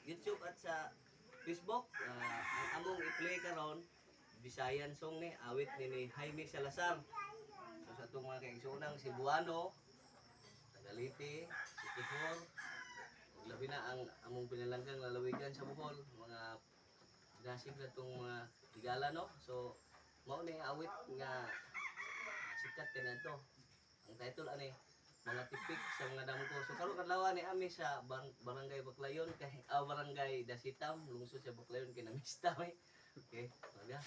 YouTube at sa Facebook. Ang among i-play karon Bisayan song ni awit ni Jaime Salazar. So sa itong mga kaigsuunang Cebuano, Tagalite, Sikihor, labi na ang among pinalanggang lalawigan sa Bohol, mga nasig na itong mga higala, no? So mao ni awit nga sikat kanadto. Ang title ani mga tipik sa mga damgo. So karon kadlaw ni ami sa barangay Baclayon kay barangay Dasitam, lungsod sa Baclayon kay namista may. Okay, talaga.